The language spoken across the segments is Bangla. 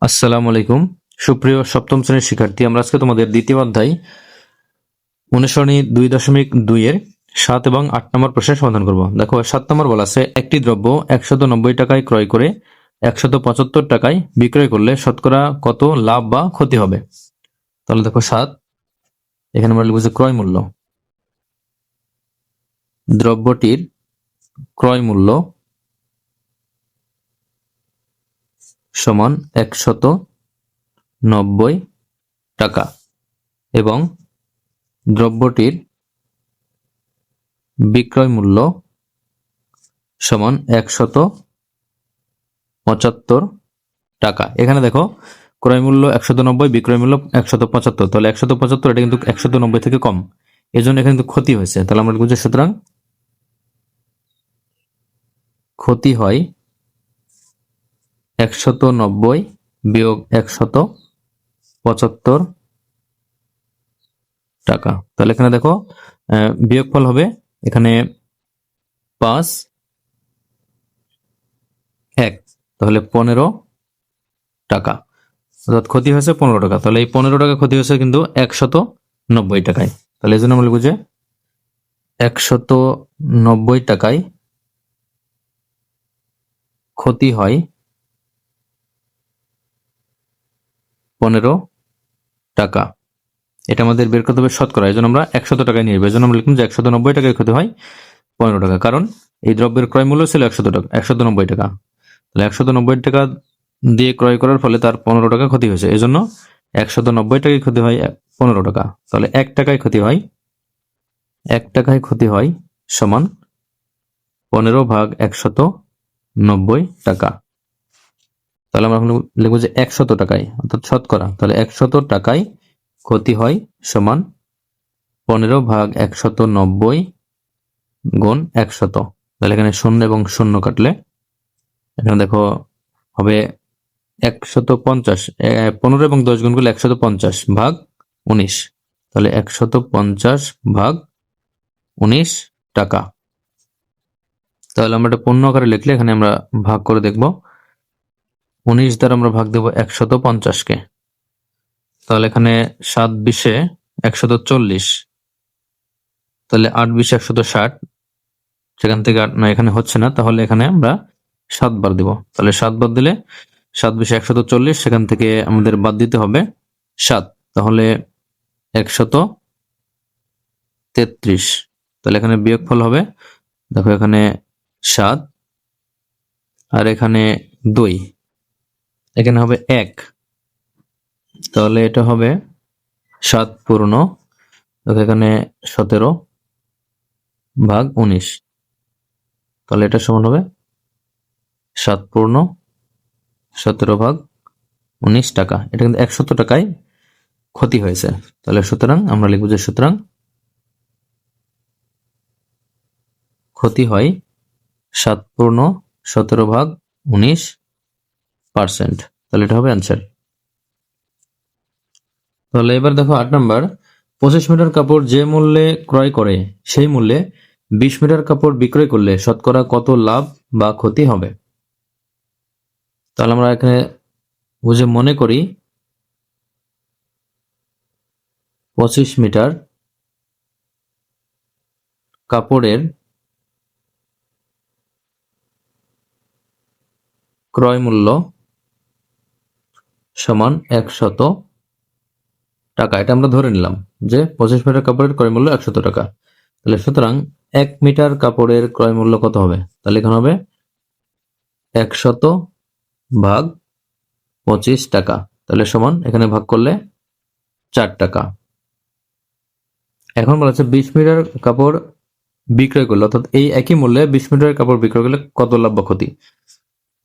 আসসালামু আলাইকুম সুপ্রিয় সপ্তম শ্রেণীর শিক্ষার্থী, আমরা আজকে তোমাদের দ্বিতীয় অধ্যায় অনুসরণী 2.2 এর 7 এবং 8 নম্বর প্রশ্নের সমাধান করব। দেখো 7 নম্বর বলা আছে, একটি দ্রব্য 190 টাকায় ক্রয় করে 175 টাকায় বিক্রয় করলে শতকরা কত লাভ বা ক্ষতি হবে। তাহলে দেখো 7, এখানে আমরা লিখব যে ক্রয় মূল্য, দ্রব্যটির ক্রয় মূল্য সমান 190 টাকা এবং দ্রব্যটির বিক্রয় মূল্য সমান 175 টাকা। এখানে দেখো ক্রয় মূল্য 190, বিক্রয় মূল্য 175, তাহলে 175 এটা কিন্তু 190 থেকে কম, এই জন্য এখানে কিন্তু ক্ষতি হয়েছে। তাহলে আমরা বুঝি সুতরাং ক্ষতি হয় 190 বিয়োগ 175 টাকা। তাহলে এখানে দেখো বিয়োগফল হবে এখানে 5 1, তাহলে 15 টাকা, অর্থাৎ ক্ষতি হয়েছে 15 টাকা। তাহলে এই 15 টাকা ক্ষতি হয়েছে কিন্তু 190 টাকায়। তাহলে এই জন্য আমরা লিখব যে 190 টাকায় ক্ষতি হয় 15 টাকা। এটা আমাদের বের করতে হবে শতকরা, এই জন্য আমরা 100 টাকায় নিয়ে যাবো। এই জন্য আমরা লিখলাম যে 190 টাকায় ক্ষতি হয় 15 টাকা, কারণ এই দ্রব্যের ক্রয় মূল্য ছিল 190 টাকা। তাহলে 190 টাকা দিয়ে ক্রয় করার ফলে তার 15 টাকা ক্ষতি হয়েছে, এই জন্য 190 টাকায় ক্ষতি হয় 15 টাকা। তাহলে 1 টাকায় ক্ষতি হয়, 1 টাকায় ক্ষতি হয় সমান 15 ভাগ 190 টাকা। তাহলে আমরা এখন লিখবো যে 100 টাকায়, অর্থাৎ শতকরা। তাহলে 100 টাকায় ক্ষতি হয় সমান 15 ভাগ 190 গুণ 100। তাহলে এখানে 0 এবং 0 কাটলে এখানে দেখো হবে 150, 15 এবং 10 গুণ করলে 150 ভাগ 19, তাহলে 150 ভাগ 19 টাকা। তাহলে আমরা এটা পূর্ণ আকারে লিখলে এখানে আমরা ভাগ করে দেখব, 19 দ্বারা আমরা ভাগ দেব 150 কে। তাহলে এখানে 7 20 140, তাহলে 8 20 160, সেখান থেকে 8 না, এখানে হচ্ছে না, তাহলে এখানে আমরা 7 বার দিব। তাহলে 7 বার দিলে 7 20 140, সেখান থেকে আমাদের বাদ দিতে হবে 7, তাহলে 133। তাহলে এখানে বিয়োগফল হবে, দেখো এখানে 7 আর এখানে 2, এখানে হবে 1, তাহলে এটা হবে 7 পূর্ণ, দেখো এখানে 17 ভাগ 19, তাহলে এটা সমান হবে 7 পূর্ণ 17 ভাগ 19 টাকা। এটা কিন্তু 100 টাকায় ক্ষতি হয়েছে। তাহলে সুতরাং আমরা লিখব যে সুতরাং ক্ষতি হয় 7 পূর্ণ 17 ভাগ 19%। তাহলে এটা হবে অ্যান্সার। তাহলে এবার দেখো 8 নাম্বার, 25 মিটার কাপড় যে মূল্যে ক্রয় করে সেই মূল্যে 20 মিটার কাপড় বিক্রয় করলে শতকরা কত লাভ বা ক্ষতি হবে। তাহলে আমরা এখানে বুঝে মনে করি 25 মিটার কাপড়ের ক্রয় মূল্য সমান 100 টাকা। এটা আমরা ধরে নিলাম যে 25 মিটার কাপড়ের ক্রয় মূল্য 100 টাকা। তাহলে সুতরাং 1 মিটার কাপড়ের ক্রয় মূল্য কত হবে। তাহলে এখানে হবে 100 ভাগ 25 টাকা, তাহলে সমান এখানে ভাগ করলে 4 টাকা। এখন বলা হচ্ছে 20 মিটার কাপড় বিক্রয় করলে, অর্থাৎ এই একই মূল্যে 20 মিটার কাপড় বিক্রয় করলে কত লাভ বা ক্ষতি।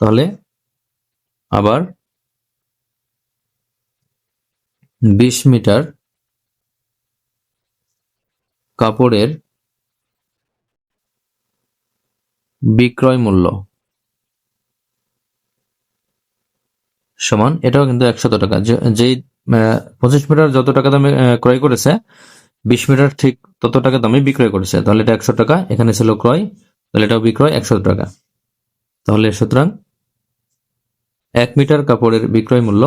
তাহলে আবার 20 মিটার কাপড়ের বিক্রয় মূল্য সমান, এটাও কিন্তু 100 টাকা। যেই 25 মিটার যত টাকা দামে ক্রয় করেছে, 20 মিটার ঠিক তত টাকা দামে বিক্রয় করেছে। তাহলে এটা 100 টাকা, এখানে ছিল ক্রয়, তাহলে এটাও বিক্রয় 100 টাকা। তাহলে সুতরাং 1 মিটার কাপড়ের বিক্রয় মূল্য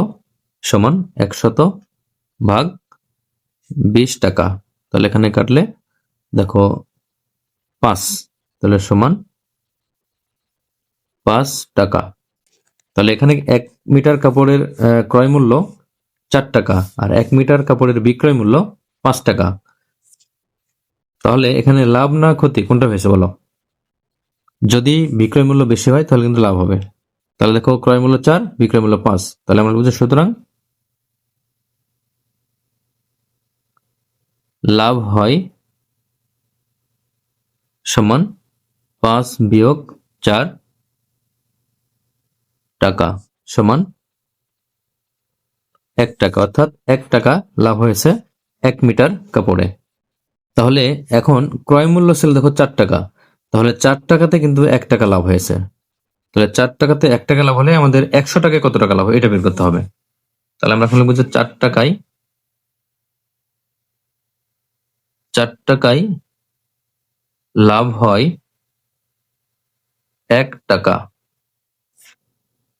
সমান 100 ভাগ 20 টাকা। তাহলে এখানে কাটলে দেখো 5, তাহলে সমান 5 টাকা। তাহলে এখানে 1 মিটার কাপড়ের ক্রয় মূল্য 4 টাকা আর 1 মিটার কাপড়ের বিক্রয় মূল্য 5 টাকা। তাহলে এখানে লাভ না ক্ষতি কোনটা হয়েছে বলো? যদি বিক্রয় মূল্য বেশি হয় তাহলে কিন্তু লাভ হবে। তাহলে দেখো ক্রয় মূল্য 4, বিক্রয় মূল্য 5, তাহলে আমরা বুঝি সুতরাং লাভ হয় সমান 5 বিয়োগ 4 টাকা সমান 1 টাকা, অর্থাৎ 1 টাকা লাভ হয়েছে 1 মিটার কাপড়ে। তাহলে এখন ক্রয় মূল্য ছিল দেখো 4 টাকা, তাহলে 4 টাকাতে কিন্তু 1 টাকা লাভ হয়েছে। তাহলে 4 টাকাতে 1 টাকা লাভ হলে আমাদের 100 টাকায় কত টাকা লাভ হবে এটা বের করতে হবে। তাহলে আমরা এখন লিখব যে 4 টাকায় লাভ হয় 1 টাকা।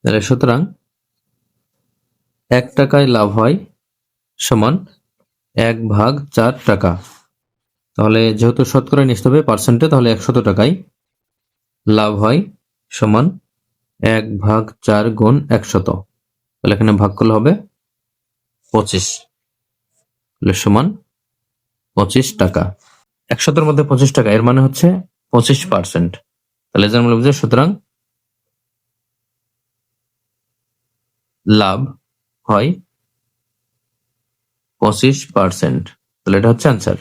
তাহলে সুতরাং 1 টাকায় লাভ হয় সমান 1 ভাগ 4 টাকা। তাহলে যেহেতু শতকরায় নিতে হবে পার্সেন্টে, তাহলে 100 টাকায় লাভ হয় সমান 1 ভাগ 4 গুণ 100। তাহলে এখানে ভাগ করলে হবে 25, তাহলে সমান 25 টাকা। 100-এর মধ্যে 25 টাকা, এর মানে হচ্ছে 25%। তাহলে যার মানে বুঝে সুতরাং লাভ হয় 25%। তাহলে এটা হচ্ছে অ্যান্সার।